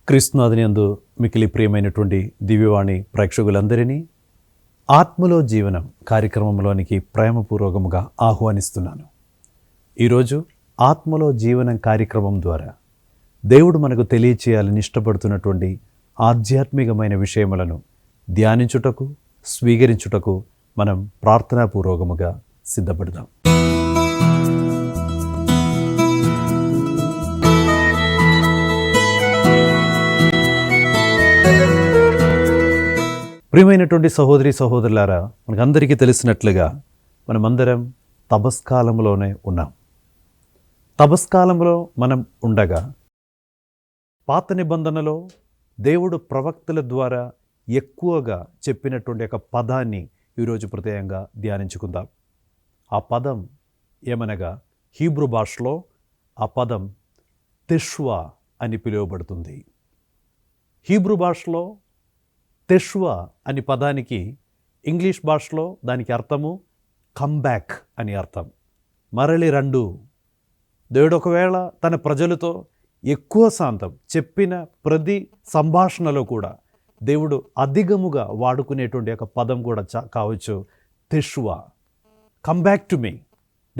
క్రీస్తునాథునియందు మికిలి ప్రియమైనటువంటి దివ్యవాణి ప్రేక్షకులందరినీ ఆత్మలో జీవనం కార్యక్రమంలోనికి ప్రేమపూర్వకముగా ఆహ్వానిస్తున్నాను. ఈరోజు ఆత్మలో జీవనం కార్యక్రమం ద్వారా దేవుడు మనకు తెలియచేయాలని ఇష్టపడుతున్నటువంటి ఆధ్యాత్మికమైన విషయములను ధ్యానించుటకు, స్వీకరించుటకు మనం ప్రార్థనాపూర్వకముగా సిద్ధపడదాం. ప్రియమైనటువంటి సహోదరి సహోదరులారా, మనకందరికీ తెలిసినట్లుగా మనమందరం తపస్కాలంలోనే ఉన్నాం. తపస్కాలంలో మనం ఉండగా పాత నిబంధనలో దేవుడు ప్రవక్తల ద్వారా ఎక్కువగా చెప్పినటువంటి ఒక పదాన్ని ఈరోజు ప్రత్యేకంగా ధ్యానించుకుందాం. ఆ పదం ఏమనగా హీబ్రూ భాషలో ఆ పదం తెష్వా అని పిలువబడుతుంది. హీబ్రూ భాషలో తెష్వా అని పదానికి ఇంగ్లీష్ భాషలో దానికి అర్థము కమ్బ్యాక్ అని అర్థం. మరలి రండు. దేవుడు ఒకవేళ తన ప్రజలతో ఎక్కువ శాతం చెప్పిన ప్రతి సంభాషణలో కూడా దేవుడు అధికముగా వాడుకునేటువంటి ఒక పదం కూడా కావచ్చు తెష్వా, కమ్బ్యాక్ టు మీ.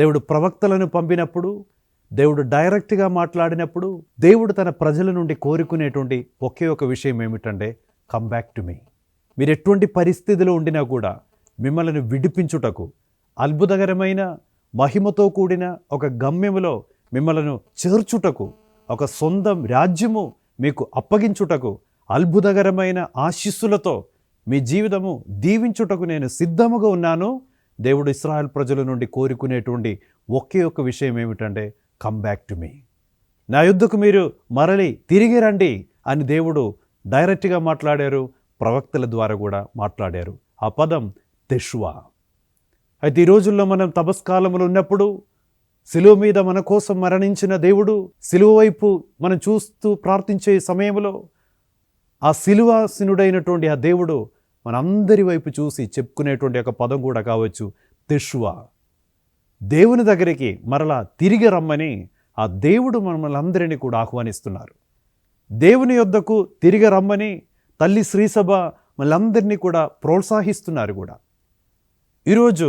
దేవుడు ప్రవక్తలను పంపినప్పుడు, దేవుడు డైరెక్ట్గా మాట్లాడినప్పుడు దేవుడు తన ప్రజల నుండి కోరుకునేటువంటి ఒకే ఒక విషయం ఏమిటంటే కమ్ బ్యాక్ టు మీ. మీరు ఎటువంటి పరిస్థితిలో ఉండినా కూడా మిమ్మల్ని విడిపించుటకు, అద్భుతకరమైన మహిమతో కూడిన ఒక గమ్యములో మిమ్మల్ని చేర్చుటకు, ఒక సొంతం రాజ్యము మీకు అప్పగించుటకు, అద్భుతకరమైన ఆశీస్సులతో మీ జీవితము దీవించుటకు నేను సిద్ధముగా ఉన్నాను. దేవుడు ఇశ్రాయేల్ ప్రజల నుండి కోరుకునేటువంటి ఒకే ఒక విషయం ఏమిటంటే కమ్ బ్యాక్ టు మీ. నా యుద్ధకు మీరు మరలి తిరిగి రండి అని దేవుడు డైరెక్ట్గా మాట్లాడారు, ప్రవక్తల ద్వారా కూడా మాట్లాడారు. ఆ పదం తెష్వా. అయితే ఈ రోజుల్లో మనం తపస్కాలంలో ఉన్నప్పుడు సిలువ మీద మన కోసం మరణించిన దేవుడు సిలువ వైపు మనం చూస్తూ ప్రార్థించే సమయంలో ఆ సిలువాసీనుడైనటువంటి ఆ దేవుడు మనందరి వైపు చూసి చెప్పుకునేటువంటి ఒక పదం కూడా కావచ్చు తెష్వా. దేవుని దగ్గరికి మరలా తిరిగి రమ్మని ఆ దేవుడు మనల్ని అందరినీ కూడా ఆహ్వానిస్తున్నారు. దేవుని యొద్దకు తిరిగి రమ్మని తల్లి శ్రీసభ మనందరినీ కూడా ప్రోత్సహిస్తున్నారు కూడా. ఈరోజు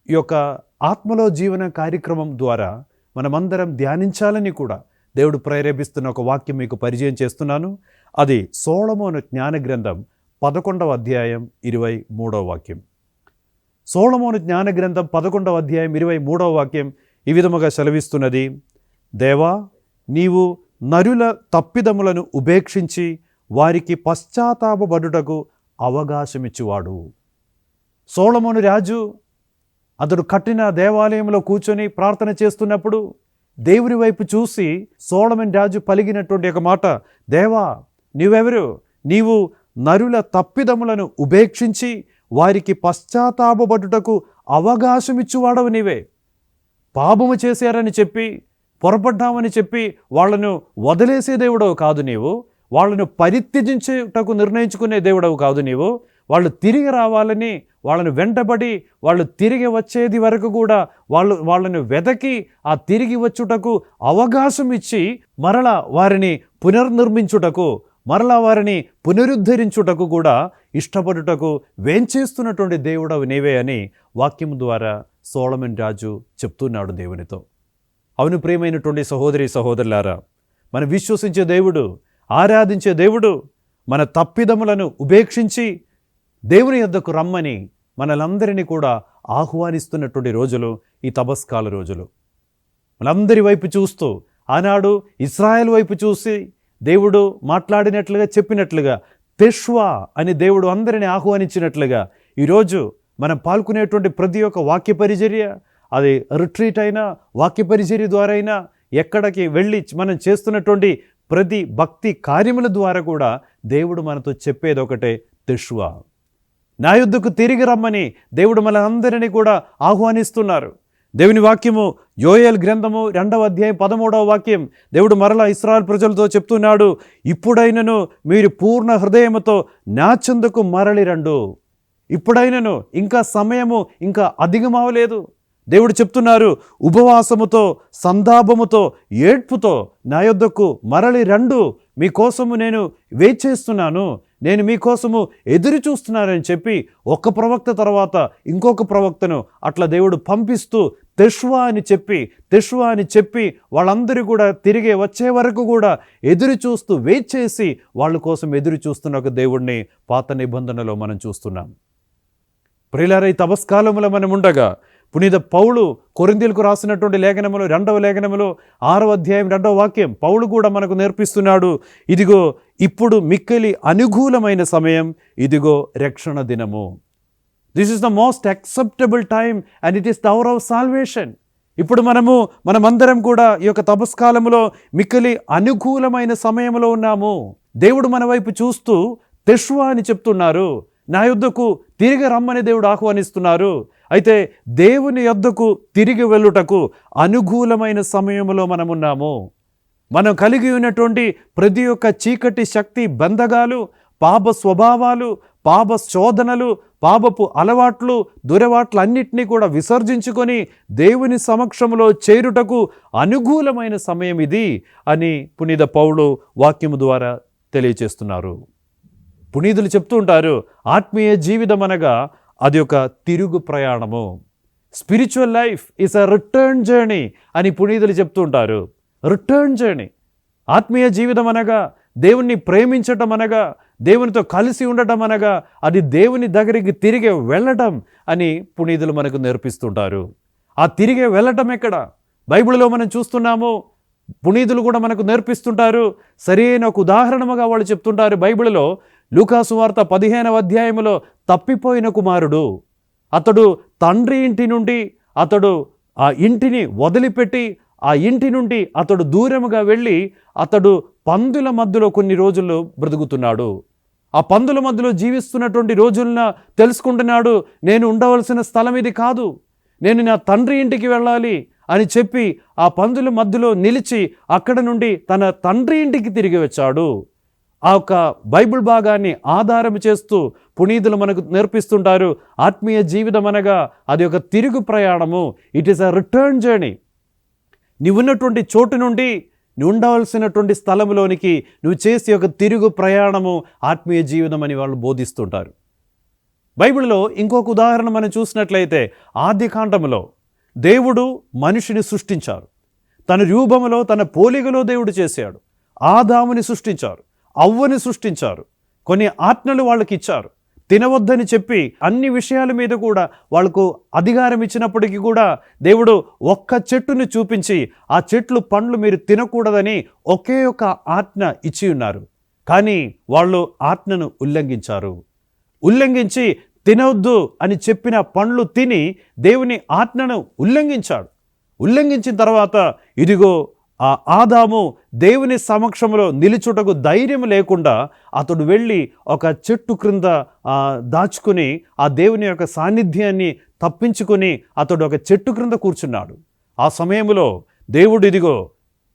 ఈ యొక్క ఆత్మలో జీవన కార్యక్రమం ద్వారా మనమందరం ధ్యానించాలని కూడా దేవుడు ప్రేరేపిస్తున్న ఒక వాక్యం మీకు పరిచయం చేస్తున్నాను. అది సొలొమోను జ్ఞాన గ్రంథం 11వ అధ్యాయం 23వ వాక్యం. సొలొమోను జ్ఞాన గ్రంథం 11వ అధ్యాయం 23వ వాక్యం ఈ విధముగా సెలవిస్తున్నది. దేవా, నీవు నరుల తప్పిదములను ఉపేక్షించి వారికి పశ్చాత్తాపపడుటకు అవకాశమిచ్చువాడు. సొలొమోను రాజు అతడు కట్టిన దేవాలయంలో కూర్చొని ప్రార్థన చేస్తున్నప్పుడు దేవుని వైపు చూసి సొలొమోను రాజు పలికినటువంటి ఒక మాట, దేవా నీవెవరు? నీవు నరుల తప్పిదములను ఉపేక్షించి వారికి పశ్చాత్తాపపడుటకు అవకాశమిచ్చువాడవు నీవే. పాపము చేశారని చెప్పి, పొరపడ్డామని చెప్పి వాళ్ళను వదిలేసే దేవుడవు కాదు నీవు. వాళ్ళను పరిత్యజించుటకు నిర్ణయించుకునే దేవుడవు కాదు నీవు. వాళ్ళు తిరిగి రావాలని వాళ్ళను వెంటబడి వాళ్ళు తిరిగి వచ్చేది వరకు కూడా వాళ్ళను వెతకి ఆ తిరిగి వచ్చుటకు అవకాశం ఇచ్చి మరలా వారిని పునర్నిర్మించుటకు, మరలా వారిని పునరుద్ధరించుటకు కూడా ఇష్టపడుటకు వేంచేస్తున్నటువంటి దేవుడవు నీవే అని వాక్యం ద్వారా సొలొమోను రాజు చెప్తున్నాడు దేవునితో. అవును ప్రియమైనటువంటి సహోదరి సహోదరులారా, మనం విశ్వసించే దేవుడు, ఆరాధించే దేవుడు మన తప్పిదములను ఉపేక్షించి దేవుని యొద్దకు రమ్మని మనలందరినీ కూడా ఆహ్వానిస్తున్నటువంటి రోజులు ఈ తపస్కాల రోజులు. మనందరి వైపు చూస్తూ ఆనాడు ఇశ్రాయేల్ వైపు చూసి దేవుడు మాట్లాడినట్లుగా చెప్పినట్లుగా తెష్వా అని దేవుడు అందరినీ ఆహ్వానించినట్లుగా ఈరోజు మనం పాల్గొనేటువంటి ప్రతి ఒక్క వాక్య పరిచర్య, అది రిట్రీట్ అయినా వాక్య పరిచర్య ద్వారా అయినా, ఎక్కడికి వెళ్ళి మనం చేస్తున్నటువంటి ప్రతి భక్తి కార్యముల ద్వారా కూడా దేవుడు మనతో చెప్పేది ఒకటే తెష్వా. నా యుద్ధకు తిరిగి రమ్మని దేవుడు మన అందరినీ కూడా ఆహ్వానిస్తున్నారు. దేవుని వాక్యము యోయేల్ గ్రంథము 2వ అధ్యాయం 13వ వాక్యం దేవుడు మరలా ఇశ్రాయేల్ ప్రజలతో చెప్తున్నాడు, ఇప్పుడైనను మీరు పూర్ణ హృదయముతో నా చెందుకు మరలి రండు. ఇప్పుడైనను, ఇంకా సమయము ఇంకా అధికమవలేదు. దేవుడు చెప్తున్నారు, ఉపవాసముతో, సంతాపముతో, ఏడ్పుతో నా యొద్దకు మరలి రండు, మీకోసము నేను వెయిట్ చేస్తున్నాను, నేను మీకోసము ఎదురు చూస్తున్నానని చెప్పి ఒక్క ప్రవక్త తర్వాత ఇంకొక ప్రవక్తను అట్లా దేవుడు పంపిస్తూ తెష్వా అని చెప్పి వాళ్ళందరూ కూడా తిరిగి వచ్చే వరకు కూడా ఎదురు చూస్తూ వెయిట్ చేసి వాళ్ళ కోసం ఎదురు చూస్తున్న ఒక దేవుడిని పాత నిబంధనలో మనం చూస్తున్నాం. ప్రియులారా, ఈ తపస్కాలంలో మనం ఉండగా పునీత పౌలు కొరింథీయులకు రాసినటువంటి లేఖనములో 2వ లేఖనములో 6వ అధ్యాయం 2వ వాక్యం పౌలు కూడా మనకు నేర్పిస్తున్నాడు. ఇదిగో ఇప్పుడు మిక్కిలి అనుకూలమైన సమయం, ఇదిగో రక్షణ దినము. This is the most acceptable time and it is the hour of salvation. ఇప్పుడు మనమందరం కూడా ఈ యొక్క తపస్కాలంలో మిక్కిలి అనుకూలమైన సమయంలో ఉన్నాము. దేవుడు మన వైపు చూస్తూ తెష్వా అని చెప్తున్నారు, నా యొద్దకు తిరిగి రమ్మని దేవుడు ఆహ్వానిస్తున్నారు. అయితే దేవుని యొద్దకు తిరిగి వెళ్ళుటకు అనుకూలమైన సమయంలో మనమున్నాము. మనం కలిగి ఉన్నటువంటి ప్రతి ఒక్క చీకటి శక్తి బంధకాలు, పాప స్వభావాలు, పాప శోధనలు, పాపపు అలవాట్లు, దురవాట్లు అన్నిటినీ కూడా విసర్జించుకొని దేవుని సమక్షంలో చేరుటకు అనుకూలమైన సమయం ఇది అని పునీత పౌలు వాక్యము ద్వారా తెలియచేస్తున్నారు. పునీతులు చెప్తూ ఉంటారు, ఆత్మీయ జీవితం అనగా అది ఒక తిరుగు ప్రయాణము. Spiritual life is a return journey అని పునీతులు చెప్తూ ఉంటారు. Return journey. ఆత్మీయ జీవితం అనగా దేవుణ్ణి ప్రేమించటం అనగా, దేవునితో కలిసి ఉండటం అనగా, అది దేవుని దగ్గరికి తిరిగి వెళ్ళటం అని పునీతులు మనకు నేర్పిస్తుంటారు. ఆ తిరిగి వెళ్ళటం ఎక్కడ? బైబిల్లో మనం చూస్తున్నాము, పునీతులు కూడా మనకు నేర్పిస్తుంటారు. సరైన ఒక ఉదాహరణగా వాళ్ళు చెప్తుంటారు. బైబిల్లో లూకాసు వార్త 15వ అధ్యాయంలో తప్పిపోయిన కుమారుడు, అతడు తండ్రి ఇంటి నుండి అతడు ఆ ఇంటిని వదిలిపెట్టి ఆ ఇంటి నుండి అతడు దూరముగా వెళ్ళి అతడు పందుల మధ్యలో కొన్ని రోజులు బ్రతుకుతున్నాడు. ఆ పందుల మధ్యలో జీవిస్తున్నటువంటి రోజులను తెలుసుకుంటున్నాడు, నేను ఉండవలసిన స్థలం ఇది కాదు, నేను నా తండ్రి ఇంటికి వెళ్ళాలి అని చెప్పి ఆ పందుల మధ్యలో నిలిచి అక్కడ నుండి తన తండ్రి ఇంటికి తిరిగి వచ్చాడు. ఆ యొక్క బైబిల్ భాగాన్ని ఆధారం చేస్తూ పునీతులు మనకు నేర్పిస్తుంటారు, ఆత్మీయ జీవితం అనగా అది ఒక తిరుగు ప్రయాణము. It is a return journey. నువ్వు ఉన్నటువంటి చోటు నుండి నువ్వు ఉండవలసినటువంటి స్థలంలోనికి నువ్వు చేసే ఒక తిరుగు ప్రయాణము ఆత్మీయ జీవితం అని వాళ్ళు బోధిస్తుంటారు. బైబిల్లో ఇంకొక ఉదాహరణ మనం చూసినట్లయితే, ఆదికాండములో దేవుడు మనిషిని సృష్టించారు. తన రూపములో తన పోలికలో దేవుడు చేశాడు. ఆదాముని సృష్టించారు, అవ్వని సృష్టించారు. కొన్ని ఆజ్ఞలు వాళ్ళకి ఇచ్చారు, తినవద్దని చెప్పి అన్ని విషయాల మీద కూడా వాళ్ళకు అధికారం ఇచ్చినప్పటికీ కూడా దేవుడు ఒక్క చెట్టుని చూపించి ఆ చెట్లు పండ్లు మీరు తినకూడదని ఒకే ఒక ఆజ్ఞ ఇచ్చి ఉన్నారు. కానీ వాళ్ళు ఆజ్ఞను ఉల్లంఘించి తినవద్దు అని చెప్పిన పండ్లు తిని దేవుని ఆజ్ఞను ఉల్లంఘించిన తర్వాత ఇదిగో ఆ ఆదాము దేవుని సమక్షంలో నిలుచుటకు ధైర్యం లేకుండా అతడు వెళ్ళి ఒక చెట్టు క్రింద దాచుకుని ఆ దేవుని యొక్క సాన్నిధ్యాన్ని తప్పించుకొని అతడు ఒక చెట్టు క్రింద కూర్చున్నాడు. ఆ సమయంలో దేవుడు ఇదిగో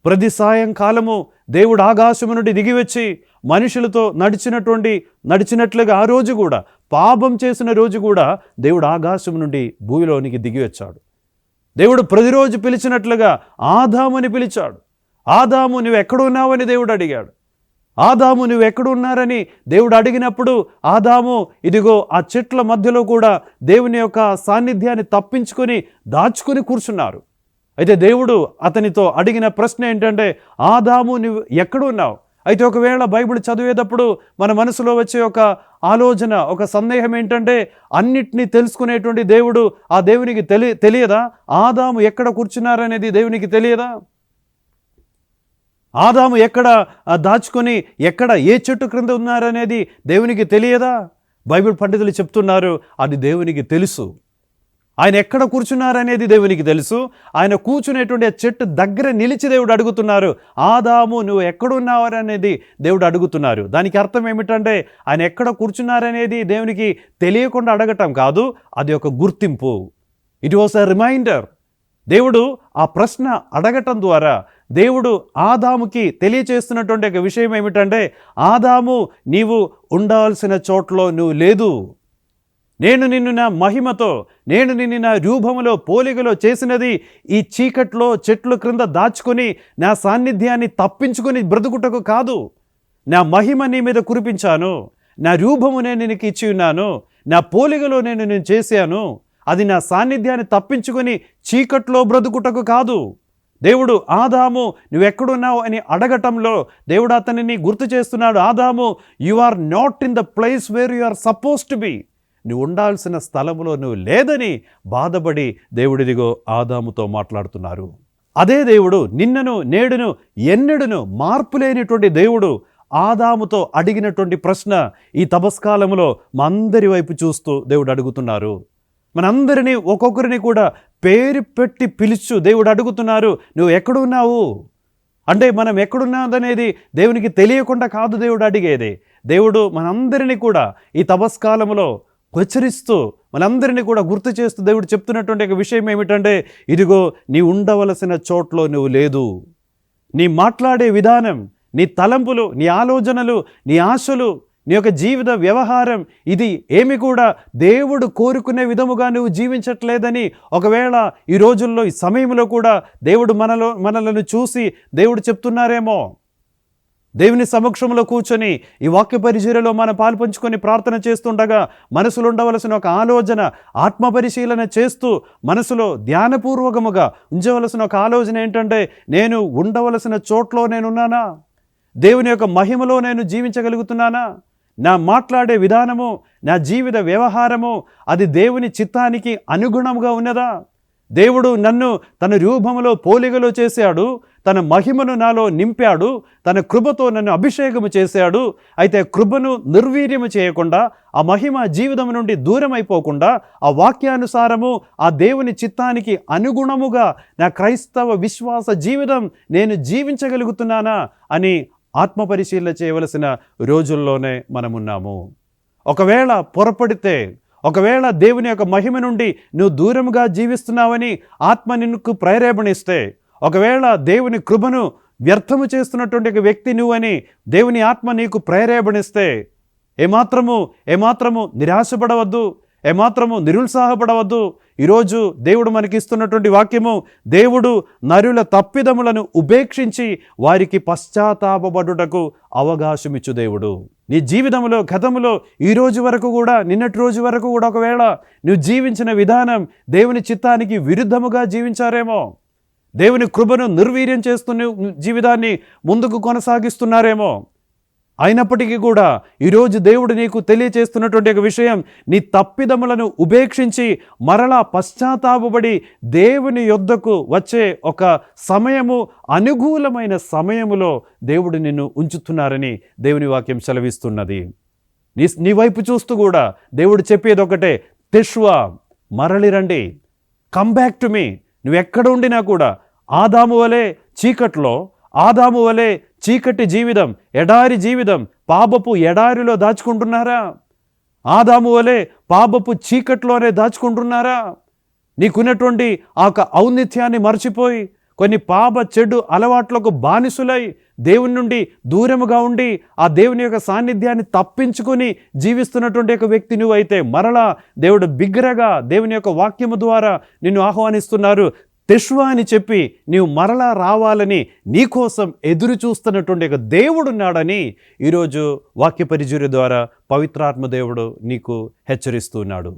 ప్రతి సాయంకాలము దేవుడు ఆకాశము నుండి దిగివచ్చి మనుషులతో నడిచినట్లుగా ఆ రోజు కూడా, పాపం చేసిన రోజు కూడా దేవుడు ఆకాశం నుండి భూమిలోనికి దిగి వచ్చాడు. దేవుడు ప్రతిరోజు పిలిచినట్లుగా ఆదాముని పిలిచాడు. ఆదాము నువ్వు ఎక్కడున్నావని దేవుడు అడిగాడు. ఆదాము నువ్వు ఎక్కడున్నారని దేవుడు అడిగినప్పుడు ఆదాము ఇదిగో ఆ చెట్ల మధ్యలో కూడా దేవుని యొక్క సాన్నిధ్యాన్ని తప్పించుకొని దాచుకొని కూర్చున్నారు. అయితే దేవుడు అతనితో అడిగిన ప్రశ్న ఏంటంటే, ఆదాము నువ్వు ఎక్కడున్నావు? అయితే ఒకవేళ బైబిల్ చదివేటప్పుడు మన మనసులో వచ్చే ఒక ఆలోచన, ఒక సందేహం ఏంటంటే, అన్నిటినీ తెలుసుకునేటువంటి దేవుడు ఆ దేవునికి తెలియదా? ఆదాము ఎక్కడ కూర్చున్నారనేది దేవునికి తెలియదా? ఆదాము ఎక్కడ దాచుకొని ఎక్కడ ఏ చెట్టు క్రింద ఉన్నారనేది దేవునికి తెలియదా? బైబిల్ పండితులు చెప్తున్నారు, అది దేవునికి తెలుసు. ఆయన ఎక్కడ కూర్చున్నారనేది దేవునికి తెలుసు. ఆయన కూర్చునేటువంటి ఆ చెట్టు దగ్గర నిలిచి దేవుడు అడుగుతున్నారు, ఆదాము నువ్వు ఎక్కడున్నారనేది దేవుడు అడుగుతున్నారు. దానికి అర్థం ఏమిటంటే, ఆయన ఎక్కడ కూర్చున్నారనేది దేవునికి తెలియకుండా అడగటం కాదు, అది ఒక గుర్తింపు. It was a reminder. దేవుడు ఆ ప్రశ్న అడగటం ద్వారా దేవుడు ఆదాముకి తెలియచేస్తున్నటువంటి ఒక విషయం ఏమిటంటే, ఆదాము నీవు ఉండాల్సిన చోట్లో నువ్వు లేదు. నేను నిన్ను నా మహిమతో, నేను నిన్ను నా రూపములో పోలికలో చేసినది ఈ చీకట్లో చెట్లు క్రింద దాచుకొని నా సాన్నిధ్యాన్ని తప్పించుకొని బ్రతుకుటకు కాదు. నా మహిమ నీ మీద కురిపించాను, నా రూపము నేను నీకు ఇచ్చి ఉన్నాను, నా పోలికలో నేను చేశాను. అది నా సాన్నిధ్యాన్ని తప్పించుకొని చీకట్లో బ్రతుకుటకు కాదు. దేవుడు ఆదాము నువ్వెక్కడున్నావు అని అడగటంలో దేవుడు అతనిని గుర్తు చేస్తున్నాడు. ఆదాము, you are not in the place where you are suppose to be. నువ్వు ఉండాల్సిన స్థలంలో నువ్వు లేదని బాధపడి దేవుడిదిగో ఆదాముతో మాట్లాడుతున్నారు. అదే దేవుడు నిన్నను నేడును ఎన్నడును మార్పు లేనిటువంటి దేవుడు ఆదాముతో అడిగినటువంటి ప్రశ్న ఈ తపస్కాలంలో మా అందరి వైపు చూస్తూ దేవుడు అడుగుతున్నారు. మనందరినీ ఒక్కొక్కరిని కూడా పేరు పెట్టి పిలుచు దేవుడు అడుగుతున్నారు, నువ్వు ఎక్కడున్నావు అంటే మనం ఎక్కడున్నదనేది దేవునికి తెలియకుండా కాదు దేవుడు అడిగేది. దేవుడు మనందరినీ కూడా ఈ తపస్కాలంలో హెచ్చరిస్తూ మనందరినీ కూడా గుర్తు చేస్తూ దేవుడు చెప్తున్నటువంటి ఒక విషయం ఏమిటంటే, ఇదిగో నీ ఉండవలసిన చోట్లో నువ్వు లేదు. నీ మాట్లాడే విధానం, నీ తలంపులు, నీ ఆలోచనలు, నీ ఆశలు, నీ యొక్క జీవిత వ్యవహారం ఇది ఏమి కూడా దేవుడు కోరుకునే విధముగా నువ్వు జీవించట్లేదని ఒకవేళ ఈ రోజుల్లో ఈ సమయంలో కూడా దేవుడు మనలను చూసి దేవుడు చెప్తున్నారేమో. దేవుని సమక్షంలో కూర్చొని ఈ వాక్య పరిచర్యలో మనం పాల్పంచుకొని ప్రార్థన చేస్తుండగా మనసులో ఉండవలసిన ఒక ఆలోచన, ఆత్మ పరిశీలన చేస్తూ మనసులో ధ్యానపూర్వకముగా ఉంచవలసిన ఒక ఆలోచన ఏంటంటే, నేను ఉండవలసిన చోట్లో నేనున్నానా? దేవుని యొక్క మహిమలో నేను జీవించగలుగుతున్నానా? నా మాట్లాడే విధానము, నా జీవిత వ్యవహారము అది దేవుని చిత్తానికి అనుగుణంగా ఉన్నదా? దేవుడు నన్ను తన రూపములో పోలికలో చేశాడు, తన మహిమను నాలో నింపాడు, తన కృపతో నన్ను అభిషేకము చేశాడు. అయితే కృపను నిర్వీర్యము చేయకుండా, ఆ మహిమ జీవితం నుండి దూరం అయిపోకుండా, ఆ వాక్యానుసారము ఆ దేవుని చిత్తానికి అనుగుణముగా నా క్రైస్తవ విశ్వాస జీవితం నేను జీవించగలుగుతున్నానా అని ఆత్మపరిశీలన చేయవలసిన రోజుల్లోనే మనమున్నాము. ఒకవేళ పొరపడితే, ఒకవేళ దేవుని యొక్క మహిమ నుండి నువ్వు దూరంగా జీవిస్తున్నావని ఆత్మ నిన్ను ప్రేరేపణిస్తే, ఒకవేళ దేవుని కృపను వ్యర్థము చేస్తున్నటువంటి ఒక వ్యక్తి నువ్వని దేవుని ఆత్మ నీకు ప్రేరేపణిస్తే, ఏమాత్రము నిరాశపడవద్దు, ఏమాత్రము నిరుత్సాహపడవద్దు. ఈరోజు దేవుడు మనకిస్తున్నటువంటి వాక్యము, దేవుడు నరుల తప్పిదములను ఉపేక్షించి వారికి పశ్చాత్తాపపడుటకు అవకాశమిచ్చు దేవుడు. నీ జీవితంలో గతంలో ఈ రోజు వరకు కూడా, నిన్నటి రోజు వరకు కూడా ఒకవేళ నువ్వు జీవించిన విధానం దేవుని చిత్తానికి విరుద్ధముగా జీవించారేమో, దేవుని కృపను నిర్వీర్యం చేస్తున్న జీవితాన్ని ముందుకు కొనసాగిస్తున్నారేమో. అయినప్పటికీ కూడా ఈరోజు దేవుడు నీకు తెలియచేస్తున్నటువంటి ఒక విషయం, నీ తప్పిదములను ఉపేక్షించి మరలా పశ్చాత్తాపపడి దేవుని యొద్దకు వచ్చే ఒక సమయము, అనుకూలమైన సమయములో దేవుడు నిన్ను ఉంచుతున్నారని దేవుని వాక్యం సెలవిస్తున్నది. నీ వైపు చూస్తూ కూడా దేవుడు చెప్పేది ఒకటే, తెష్వా, మరలి రండి, కమ్ బ్యాక్ టు మీ. నువ్వెక్కడ ఉండినా కూడా ఆదాము వలె చీకట్లో, ఆదాము వలె చీకటి జీవితం, ఎడారి జీవితం, పాపపు ఎడారిలో దాచుకుంటున్నారా? ఆదాము వలె పాపపు చీకట్లోనే దాచుకుంటున్నారా? నీకున్నటువంటి ఆ ఔన్నత్యాన్ని మర్చిపోయి కొన్ని పాప చెడు అలవాట్లకు బానిసులై దేవుని నుండి దూరముగా ఉండి ఆ దేవుని యొక్క సాన్నిధ్యాన్ని తప్పించుకొని జీవిస్తున్నటువంటి ఒక వ్యక్తి నువ్వైతే మరలా దేవుడు బిగ్గరగా దేవుని యొక్క వాక్యము ద్వారా నిన్ను ఆహ్వానిస్తున్నారు. తెష్వా అని చెప్పి నీవు మరలా రావాలని నీకోసం ఎదురు చూస్తున్నటువంటి ఒక దేవుడున్నాడని ఈరోజు వాక్య పరిచర్య ద్వారా పవిత్రాత్మ దేవుడు నీకు హెచ్చరిస్తున్నాడు.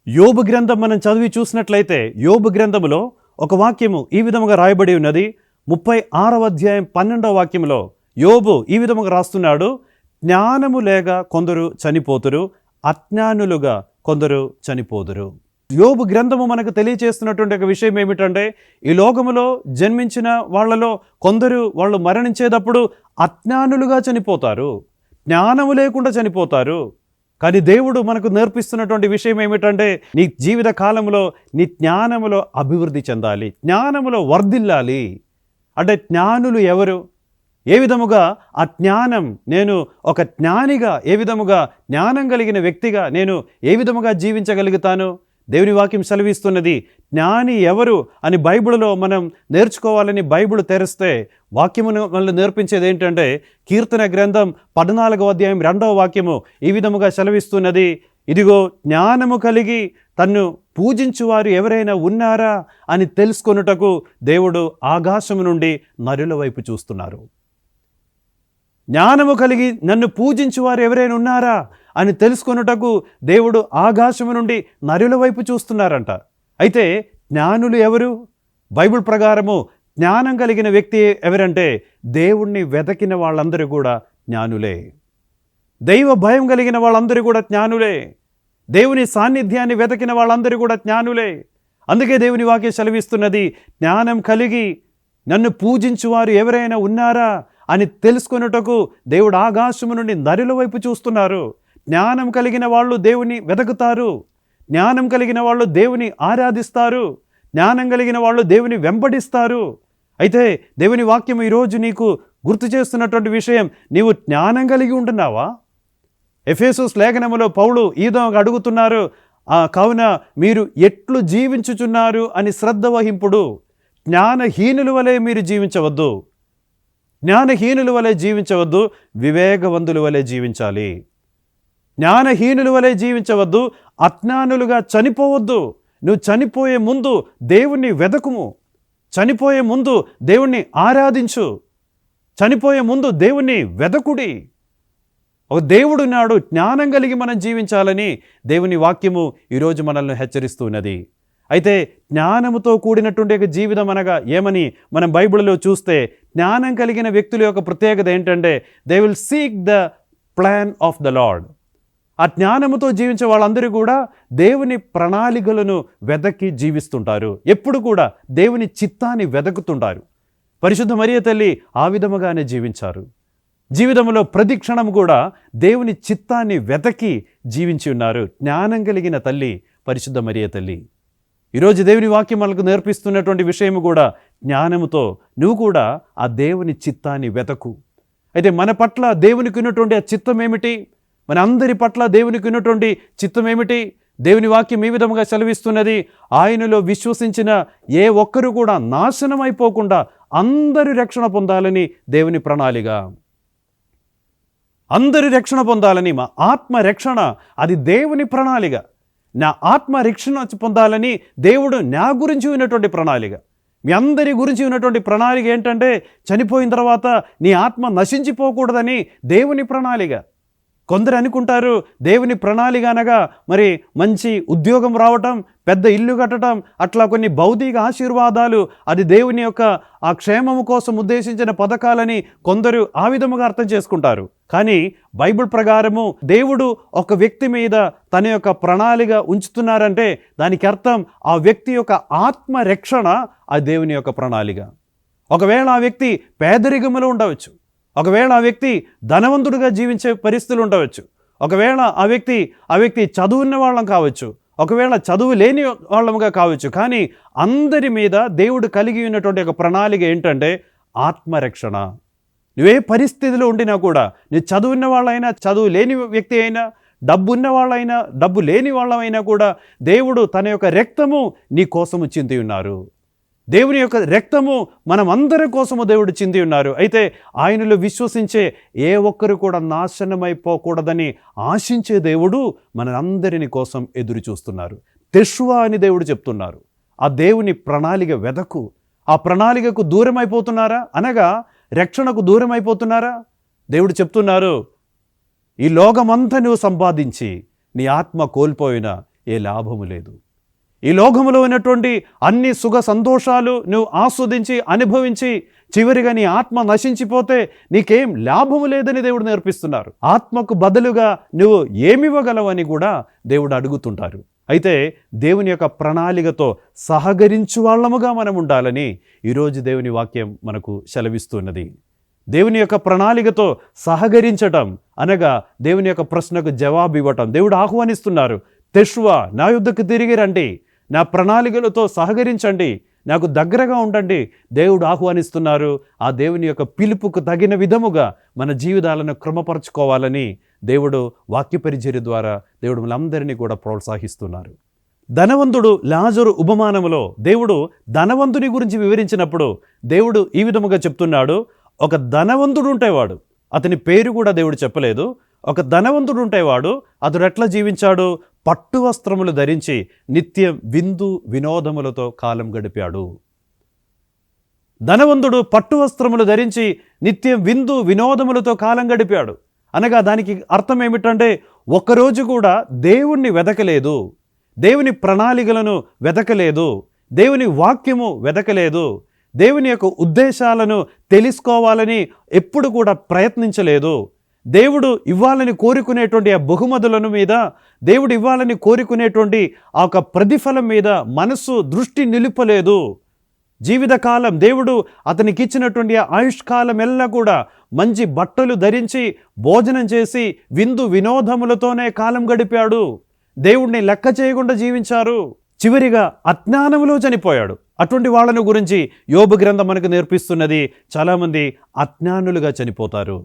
యోబు గ్రంథం మనం చదివి చూసినట్లయితే, యోబు గ్రంథములో ఒక వాక్యము ఈ విధముగా రాయబడి ఉన్నది. 36వ అధ్యాయం 12వ వాక్యంలో యోబు ఈ విధముగా రాస్తున్నాడు, జ్ఞానము లేక కొందరు చనిపోతురు, అజ్ఞానులుగా కొందరు చనిపోదురు. యోబు గ్రంథము మనకు తెలియచేస్తున్నటువంటి ఒక విషయం ఏమిటంటే, ఈ లోకములో జన్మించిన వాళ్ళలో కొందరు వాళ్ళు మరణించేటప్పుడు అజ్ఞానులుగా చనిపోతారు, జ్ఞానము లేకుండా చనిపోతారు. కానీ దేవుడు మనకు నేర్పిస్తున్నటువంటి విషయం ఏమిటంటే, నీ జీవిత కాలంలో నీ జ్ఞానములో అభివృద్ధి చెందాలి, జ్ఞానములో వర్ధిల్లాలి. అంటే జ్ఞానులు ఎవరు? ఏ విధముగా ఆ జ్ఞానం, నేను ఒక జ్ఞానిగా, ఏ విధముగా జ్ఞానం కలిగిన వ్యక్తిగా నేను ఏ విధముగా జీవించగలుగుతాను? దేవుని వాక్యం సెలవిస్తున్నది. జ్ఞాని ఎవరు అని బైబిల్లో మనం నేర్చుకోవాలని బైబిల్ తెరిస్తే వాక్యమును మనల్ని నేర్పించేది ఏంటంటే, కీర్తన గ్రంథం 14వ అధ్యాయం 2వ వాక్యము ఈ విధముగా సెలవిస్తున్నది. ఇదిగో, జ్ఞానము కలిగి తన్ను పూజించువారు ఎవరైనా ఉన్నారా అని తెలుసుకొనుటకు దేవుడు ఆకాశము నుండి నరుల వైపు చూస్తున్నారు. జ్ఞానము కలిగి నన్ను పూజించువారు ఎవరైనా ఉన్నారా అని తెలుసుకొనుటకు దేవుడు ఆకాశము నుండి నరుల వైపు చూస్తున్నారంట. అయితే జ్ఞానులు ఎవరు? బైబిల్ ప్రకారము జ్ఞానం కలిగిన వ్యక్తి ఎవరంటే, దేవుణ్ణి వెతకిన వాళ్ళందరూ కూడా జ్ఞానులే. దైవ భయం కలిగిన వాళ్ళందరూ కూడా జ్ఞానులే. దేవుని సాన్నిధ్యాన్ని వెతకిన వాళ్ళందరూ కూడా జ్ఞానులే. అందుకే దేవుని వాక్యం సెలవిస్తున్నది, జ్ఞానం కలిగి నన్ను పూజించువారు ఎవరైనా ఉన్నారా అని తెలుసుకొనుటకు దేవుడు ఆకాశము నుండి నరుల వైపు చూస్తున్నారు. జ్ఞానం కలిగిన వాళ్ళు దేవుని వెతుకుతారు. జ్ఞానం కలిగిన వాళ్ళు దేవుని ఆరాధిస్తారు. జ్ఞానం కలిగిన వాళ్ళు దేవుని వెంబడిస్తారు. అయితే దేవుని వాక్యం ఈరోజు నీకు గుర్తు చేస్తున్నటువంటి విషయం, నీవు జ్ఞానం కలిగి ఉంటున్నావా? ఎఫెససు లేఖనములో పౌలు ఈ విధంగా అడుగుతున్నారు, కావున మీరు ఎట్లు జీవించుచున్నారు అని శ్రద్ధ వహింపుడు. జ్ఞానహీనుల వలె మీరు జీవించవద్దు. జ్ఞానహీనుల వలె జీవించవద్దు, వివేకవంతుల వలె జీవించాలి. జ్ఞానహీనుల వలె జీవించవద్దు, అజ్ఞానులుగా చనిపోవద్దు. నువ్వు చనిపోయే ముందు దేవుణ్ణి వెదకుము. చనిపోయే ముందు దేవుణ్ణి ఆరాధించు. చనిపోయే ముందు దేవుణ్ణి వెదకుడి. ఒక దేవుడు నాడు జ్ఞానం కలిగి మనం జీవించాలని దేవుని వాక్యము ఈరోజు మనల్ని హెచ్చరిస్తున్నది. అయితే జ్ఞానముతో కూడినటువంటి జీవితం అనగా ఏమని మనం బైబిల్లో చూస్తే, జ్ఞానం కలిగిన వ్యక్తుల యొక్క ప్రత్యేకత ఏంటంటే, they will seek the plan of the lord. ఆ జ్ఞానముతో జీవించే వాళ్ళందరూ కూడా దేవుని ప్రణాళికలను వెదకి జీవిస్తుంటారు. ఎప్పుడు కూడా దేవుని చిత్తాన్ని వెదకుతుంటారు. పరిశుద్ధ మరియ తల్లి ఆ విధముగానే జీవించారు. జీవితంలో ప్రతి క్షణం కూడా దేవుని చిత్తాన్ని వెతకి జీవించి ఉన్నారు. జ్ఞానం కలిగిన తల్లి పరిశుద్ధ మరియ తల్లి. ఈరోజు దేవుని వాక్యం మనకు నేర్పిస్తున్నటువంటి విషయము కూడా, జ్ఞానముతో నువ్వు కూడా ఆ దేవుని చిత్తాన్ని వెతకు. అయితే మన పట్ల దేవునికి ఉన్నటువంటి ఆ చిత్తం ఏమిటి? మన అందరి పట్ల దేవునికి ఉన్నటువంటి చిత్తం ఏమిటి? దేవుని వాక్యం ఈ విధముగా సెలవిస్తున్నది, ఆయనలో విశ్వసించిన ఏ ఒక్కరు కూడా నాశనం అయిపోకుండా అందరూ రక్షణ పొందాలని దేవుని ప్రణాళిక. అందరూ రక్షణ పొందాలని, మా ఆత్మ రక్షణ అది దేవుని ప్రణాళిక. నా ఆత్మ రక్షణ పొందాలని దేవుడు నా గురించి ఉన్నటువంటి ప్రణాళిక, మీ అందరి గురించి ఉన్నటువంటి ప్రణాళిక ఏంటంటే, చనిపోయిన తర్వాత నీ ఆత్మ నశించిపోకూడదని దేవుని ప్రణాళిక. కొందరు అనుకుంటారు దేవుని ప్రణాళిక అనగా మరి మంచి ఉద్యోగం రావటం, పెద్ద ఇల్లు కట్టడం, అట్లా కొన్ని భౌతిక ఆశీర్వాదాలు, అది దేవుని యొక్క ఆ క్షేమము కోసం ఉద్దేశించిన పథకాలని కొందరు ఆ విధముగా అర్థం చేసుకుంటారు. కానీ బైబిల్ ప్రకారము దేవుడు ఒక వ్యక్తి మీద తన యొక్క ప్రణాళిక ఉంచుతున్నారంటే దానికి అర్థం ఆ వ్యక్తి యొక్క ఆత్మ రక్షణ ఆ దేవుని యొక్క ప్రణాళిక. ఒకవేళ ఆ వ్యక్తి పేదరికములో ఉండవచ్చు, ఒకవేళ ఆ వ్యక్తి ధనవంతుడిగా జీవించే పరిస్థితులు ఉండవచ్చు, ఒకవేళ ఆ వ్యక్తి చదువున్న వాళ్ళం కావచ్చు, ఒకవేళ చదువు లేని వాళ్ళముగా కావచ్చు. కానీ అందరి మీద దేవుడు కలిగి ఉన్నటువంటి ఒక ప్రణాళిక ఏంటంటే ఆత్మరక్షణ. నువ్వే పరిస్థితిలో ఉండినా కూడా, నువ్వు చదువున్న వాళ్ళైనా, చదువు లేని వ్యక్తి అయినా, డబ్బు ఉన్న వాళ్ళైనా, డబ్బు లేని వాళ్ళమైనా కూడా దేవుడు తన యొక్క రక్తము నీ కోసము చింది ఉన్నారు. దేవుని యొక్క రక్తము మనం అందరి కోసము దేవుడు చింది ఉన్నారు. అయితే ఆయనలో విశ్వసించే ఏ ఒక్కరు కూడా నాశనమైపోకూడదని ఆశించే దేవుడు మనందరిని కోసం ఎదురు చూస్తున్నారు. తెషువా అని దేవుడు చెప్తున్నారు. ఆ దేవుని ప్రణాళిక వెదకు. ఆ ప్రణాళికకు దూరం అయిపోతున్నారా? అనగా రక్షణకు దూరం అయిపోతున్నారా? దేవుడు చెప్తున్నారు, ఈ లోకమంతా నువ్వు సంపాదించి నీ ఆత్మ కోల్పోయినా ఏ లాభము లేదు. ఈ లోకములో ఉన్నటువంటి అన్ని సుఖ సంతోషాలు నువ్వు ఆస్వాదించి అనుభవించి చివరిగా నీ ఆత్మ నశించిపోతే నీకేం లాభము లేదని దేవుడు నేర్పిస్తున్నారు. ఆత్మకు బదులుగా నువ్వు ఏమివ్వగలవని కూడా దేవుడు అడుగుతుంటారు. అయితే దేవుని యొక్క ప్రణాళికతో సహకరించు వాళ్ళముగా మనం ఉండాలని ఈరోజు దేవుని వాక్యం మనకు సెలవిస్తున్నది. దేవుని యొక్క ప్రణాళికతో సహకరించటం అనగా దేవుని యొక్క ప్రశ్నకు జవాబు ఇవ్వటం. దేవుడు ఆహ్వానిస్తున్నారు, తెషువా నా యుద్ధకు తిరిగి రండి, నా ప్రణాళికలతో సహకరించండి, నాకు దగ్గరగా ఉండండి. దేవుడు ఆహ్వానిస్తున్నారు. ఆ దేవుని యొక్క పిలుపుకు తగిన విధముగా మన జీవితాలను క్రమపరచుకోవాలని దేవుడు వాక్య పరిచర్య ద్వారా దేవుడు మనందరినీ కూడా ప్రోత్సహిస్తున్నారు. ధనవంతుడు లాజరు ఉపమానములో దేవుడు ధనవంతుని గురించి వివరించినప్పుడు దేవుడు ఈ విధముగా చెప్తున్నాడు. ఒక ధనవంతుడు ఉంటేవాడు, అతని పేరు కూడా దేవుడు చెప్పలేదు. ఒక ధనవంతుడు ఉంటేవాడు, అతడు ఎట్లా జీవించాడు? పట్టు వస్త్రములు ధరించి నిత్యం విందు వినోదములతో కాలం గడిపాడు. ధనవంతుడు పట్టు వస్త్రములు ధరించి నిత్యం విందు వినోదములతో కాలం గడిపాడు అనగా దానికి అర్థం ఏమిటంటే ఒక్కరోజు కూడా దేవుణ్ణి వెదకలేదు, దేవుని ప్రణాళికలను వెదకలేదు, దేవుని వాక్యము వెదకలేదు, దేవుని యొక్క ఉద్దేశాలను తెలుసుకోవాలని ఎప్పుడు కూడా ప్రయత్నించలేదు. దేవుడు ఇవ్వాలని కోరుకునేటువంటి ఆ బహుమతులను మీద, దేవుడు ఇవ్వాలని కోరుకునేటువంటి ఆ యొక్క ప్రతిఫలం మీద మనస్సు దృష్టి నిలుపలేదు. జీవితకాలం దేవుడు అతనికి ఇచ్చినటువంటి ఆయుష్కాలం ఎల్లా కూడా మంచి బట్టలు ధరించి భోజనం చేసి విందు వినోదములతోనే కాలం గడిపాడు. దేవుడిని లెక్క చేయకుండా జీవించారు. చివరిగా అజ్ఞానములో చనిపోయాడు. అటువంటి వాళ్ళను గురించి యోబు గ్రంథం మనకు నేర్పిస్తున్నది. చాలామంది అజ్ఞానులుగా చనిపోతారు,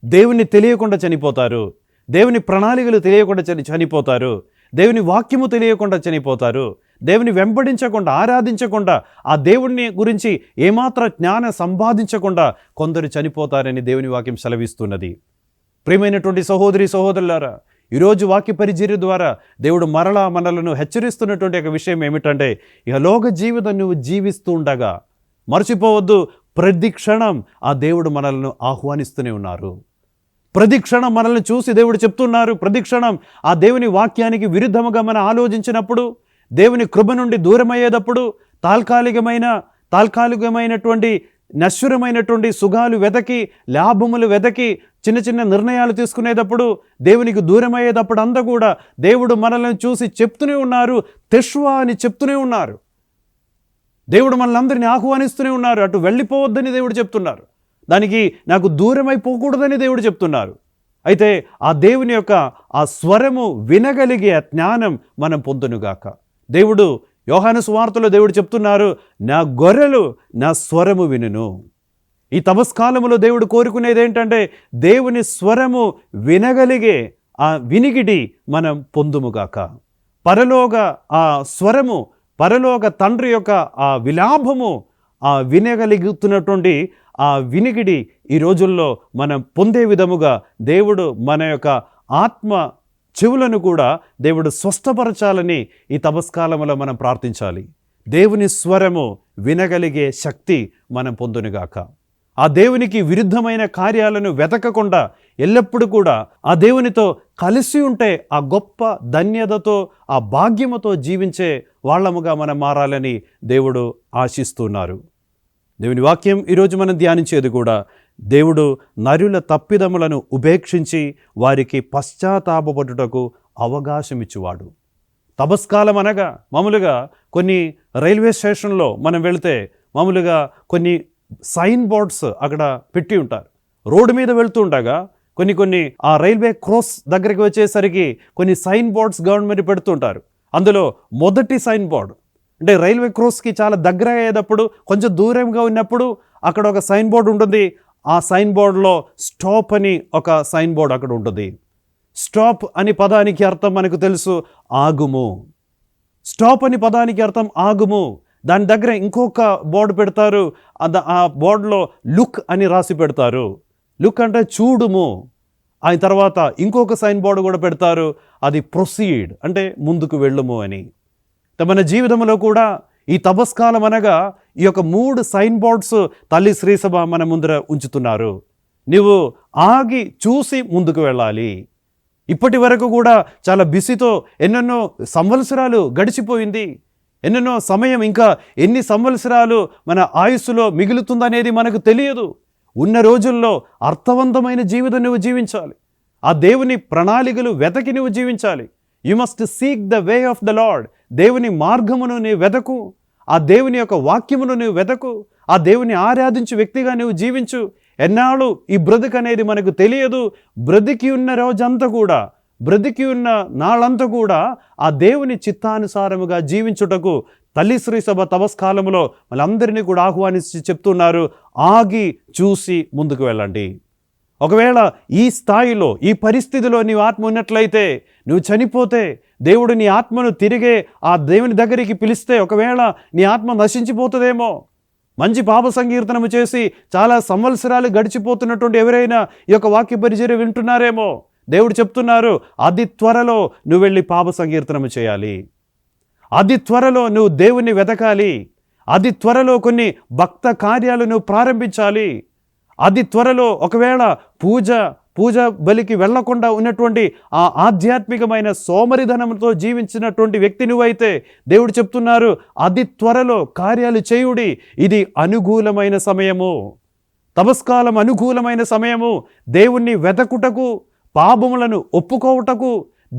దేవుని తెలియకుండా చనిపోతారు, దేవుని ప్రణాళికలు తెలియకుండా చనిపోతారు, దేవుని వాక్యము తెలియకుండా చనిపోతారు, దేవుని వెంబడించకుండా ఆరాధించకుండా ఆ దేవుని గురించి ఏమాత్రం జ్ఞానం సంపాదించకుండా కొందరు చనిపోతారని దేవుని వాక్యం సెలవిస్తున్నది. ప్రియమైనటువంటి సహోదరి సహోదరులారా, ఈరోజు వాక్య పరిచర్య ద్వారా దేవుడు మరలా మనలను హెచ్చరిస్తున్నటువంటి ఒక విషయం ఏమిటంటే, ఇక లోక జీవితం నువ్వు జీవిస్తూ ఉండగా మర్చిపోవద్దు, ప్రతి క్షణం ఆ దేవుడు మనల్ని ఆహ్వానిస్తూనే ఉన్నారు. ప్రతి క్షణం మనల్ని చూసి దేవుడు చెప్తున్నారు. ప్రతి క్షణం ఆ దేవుని వాక్యానికి విరుద్ధముగా మనం ఆలోచించినప్పుడు, దేవుని కృప నుండి దూరమయ్యేటప్పుడు, తాత్కాలికమైనటువంటి నశ్వరమైనటువంటి సుఖాలు వెతకి, లాభములు వెతకి, చిన్న చిన్న నిర్ణయాలు తీసుకునేటప్పుడు, దేవునికి దూరమయ్యేటప్పుడు అంతా కూడా దేవుడు మనల్ని చూసి చెప్తూనే ఉన్నారు, తెష్వా అని చెప్తూనే ఉన్నారు. దేవుడు మనల్ని ఆహ్వానిస్తూనే ఉన్నారు. అటు వెళ్ళిపోవద్దని దేవుడు చెప్తున్నారు, దానికి నాకు దూరమైపోకూడదని దేవుడు చెప్తున్నారు. అయితే ఆ దేవుని యొక్క ఆ స్వరము వినగలిగే జ్ఞానం మనం పొందునుగాక. దేవుడు యోహాను సువార్తలో దేవుడు చెప్తున్నారు, నా గొర్రెలు నా స్వరము వినును. ఈ తపస్కాలములో దేవుడు కోరుకునేది ఏంటంటే దేవుని స్వరము వినగలిగే ఆ వినికిడి మనం పొందుముగాక. పరలోక ఆ స్వరము, పరలోక తండ్రి యొక్క ఆ విలాపము, ఆ వినగలుగుతున్నటువంటి ఆ వినికిడి ఈ రోజుల్లో మనం పొందే విధముగా దేవుడు మన యొక్క ఆత్మ చెవులను కూడా దేవుడు స్వస్థపరచాలని ఈ తపస్కాలంలో మనం ప్రార్థించాలి. దేవుని స్వరము వినగలిగే శక్తి మనం పొందునుగాక. ఆ దేవునికి విరుద్ధమైన కార్యాలను వెతకకుండా ఎల్లప్పుడూ కూడా ఆ దేవునితో కలిసి ఉంటే ఆ గొప్ప ధన్యతతో ఆ భాగ్యముతో జీవించే వాళ్ళముగా మనం మారాలని దేవుడు ఆశిస్తున్నారు. దేవుని వాక్యం ఈరోజు మనం ధ్యానించేది కూడా, దేవుడు నరుల తప్పిదములను ఉపేక్షించి వారికి పశ్చాత్తాపపడుటకు అవకాశం ఇచ్చువాడు. తపస్కాలం అనగా మామూలుగా కొన్ని రైల్వే స్టేషన్లో మనం వెళితే మామూలుగా కొన్ని సైన్ బోర్డ్స్ అక్కడ పెట్టి ఉంటారు. రోడ్డు మీద వెళ్తూ ఉండగా కొన్ని ఆ రైల్వే క్రాస్ దగ్గరికి వచ్చేసరికి కొన్ని సైన్ బోర్డ్స్ గవర్నమెంట్ పెడుతుంటారు. అందులో మొదటి సైన్ బోర్డు అంటే రైల్వే క్రాస్కి చాలా దగ్గర అయ్యేటప్పుడు, కొంచెం దూరంగా ఉన్నప్పుడు అక్కడ ఒక సైన్ బోర్డు ఉంటుంది. ఆ సైన్ బోర్డులో స్టాప్ అని ఒక సైన్ బోర్డు అక్కడ ఉంటుంది. స్టాప్ అని పదానికి అర్థం మనకు తెలుసు, ఆగుము. స్టాప్ అని పదానికి అర్థం ఆగుము. దాని దగ్గర ఇంకొక బోర్డు పెడతారు. ఆ బోర్డులో లుక్ అని రాసి పెడతారు. లుక్ అంటే చూడుము. ఆ తర్వాత ఇంకొక సైన్ బోర్డు కూడా పెడతారు, అది ప్రొసీడ్ అంటే ముందుకు వెళ్ళుము అని. మన జీవితంలో కూడా ఈ తపస్కాలం అనగా ఈ యొక్క 3 సైన్ బోర్డ్స్ తల్లి శ్రీసభ మన ముందర ఉంచుతున్నారు. నువ్వు ఆగి చూసి ముందుకు వెళ్ళాలి. ఇప్పటి వరకు కూడా చాలా బిజీతో ఎన్నెన్నో సంవత్సరాలు గడిచిపోయింది. ఎన్నెన్నో సమయం, ఇంకా ఎన్ని సంవత్సరాలు మన ఆయుస్సులో మిగులుతుందనేది మనకు తెలియదు. ఉన్న రోజుల్లో అర్థవంతమైన జీవితం నువ్వు జీవించాలి. ఆ దేవుని ప్రణాళికలు వెతకి నువ్వు జీవించాలి. You must seek the way of the lord. దేవుని మార్గమును నీవు వెతకు, ఆ దేవుని యొక్క వాక్యమును నువ్వు వెతకు, ఆ దేవుని ఆరాధించు వ్యక్తిగా నువ్వు జీవించు. ఎన్నాళ్ళు ఈ బ్రతుకు అనేది మనకు తెలియదు. బ్రతికి ఉన్న రోజంతా కూడా, బ్రతికి ఉన్న నాళ్ళంతా కూడా ఆ దేవుని చిత్తానుసారముగా జీవించుటకు తల్లి శ్రీ సభ తపస్కాలంలో మనందరినీ కూడా ఆహ్వానించి చెప్తున్నారు, ఆగి చూసి ముందుకు వెళ్ళండి. ఒకవేళ ఈ స్థాయిలో, ఈ పరిస్థితిలో నీవు ఆత్మ ఉన్నట్లయితే, నువ్వు చనిపోతే దేవుడు నీ ఆత్మను తిరిగే ఆ దేవుని దగ్గరికి పిలిస్తే ఒకవేళ నీ ఆత్మ నశించిపోతుందేమో. మంచి పాప సంకీర్తనము చేసి చాలా సంవత్సరాలు గడిచిపోతున్నటువంటి ఎవరైనా ఈ యొక్క వాక్య పరిచర్య వింటున్నారేమో. దేవుడు చెప్తున్నారు, అతి త్వరలో నువ్వు వెళ్ళి పాప సంకీర్తనము చేయాలి, అతి త్వరలో నువ్వు దేవుణ్ణి వెతకాలి, అతి త్వరలో కొన్ని భక్త కార్యాలు నువ్వు ప్రారంభించాలి, అతి త్వరలో ఒకవేళ పూజ బలికి వెళ్లకుండా ఉన్నటువంటి ఆ ఆధ్యాత్మికమైన సోమరిధనంతో జీవించినటువంటి వ్యక్తి నువ్వైతే దేవుడు చెప్తున్నారు, అతి త్వరలో కార్యాలు చేయుడి, ఇది అనుకూలమైన సమయము, తపస్కాలం అనుకూలమైన సమయము. దేవుణ్ణి వెతకుటకు, పాపములను ఒప్పుకోవుటకు,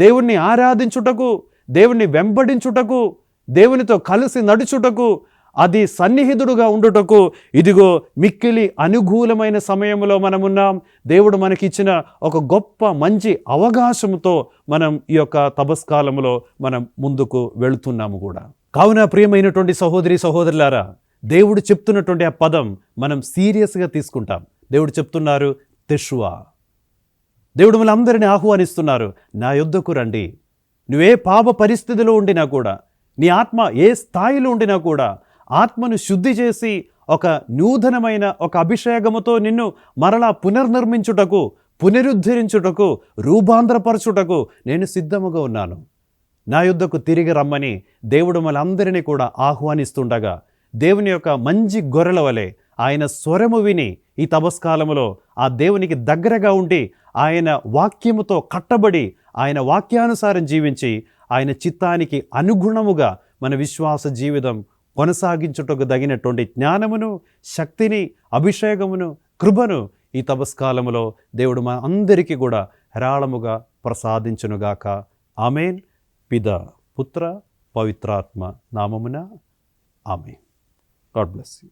దేవుణ్ణి ఆరాధించుటకు, దేవుణ్ణి వెంబడించుటకు, దేవునితో కలిసి నడుచుటకు, అది సన్నిహితుడుగా ఉండుటకు ఇదిగో మిక్కిలి అనుకూలమైన సమయంలో మనమున్నాం. దేవుడు మనకిచ్చిన ఒక గొప్ప మంచి అవకాశంతో మనం ఈ యొక్క తపస్కాలంలో మనం ముందుకు వెళుతున్నాము కూడా. కావున ప్రియమైనటువంటి సహోదరి సహోదరులారా, దేవుడు చెప్తున్నటువంటి ఆ పదం మనం సీరియస్గా తీసుకుంటాం. దేవుడు చెప్తున్నారు తెషువా. దేవుడు మనందరినీ ఆహ్వానిస్తున్నారు, నా యొద్దకు రండి. నువ్వే పాప పరిస్థితిలో ఉండినా కూడా, నీ ఆత్మ ఏ స్థాయిలో ఉండినా కూడా, ఆత్మను శుద్ధి చేసి ఒక నూతనమైన ఒక అభిషేకముతో నిన్ను మరలా పునర్నిర్మించుటకు, పునరుద్ధరించుటకు, రూపాంతరపరచుటకు నేను సిద్ధముగా ఉన్నాను. నా యొద్దకు తిరిగి రమ్మని దేవుడు మనందరినీ కూడా ఆహ్వానిస్తుండగా, దేవుని యొక్క మంచి గొర్రెల వలె ఆయన స్వరము విని ఈ తపస్కాలములో ఆ దేవునికి దగ్గరగా ఉండి, ఆయన వాక్యముతో కట్టబడి, ఆయన వాక్యానుసారం జీవించి, ఆయన చిత్తానికి అనుగుణముగా మన విశ్వాస జీవితం కొనసాగించుటకు తగినటువంటి జ్ఞానమును, శక్తిని, అభిషేకమును, కృపను ఈ తపస్కాలములో దేవుడు మన అందరికీ కూడా హేరాళముగా ప్రసాదించునుగాక. ఆమేన్. పిత, పుత్ర, పవిత్రాత్మ నామమున ఆమేన్. God bless you.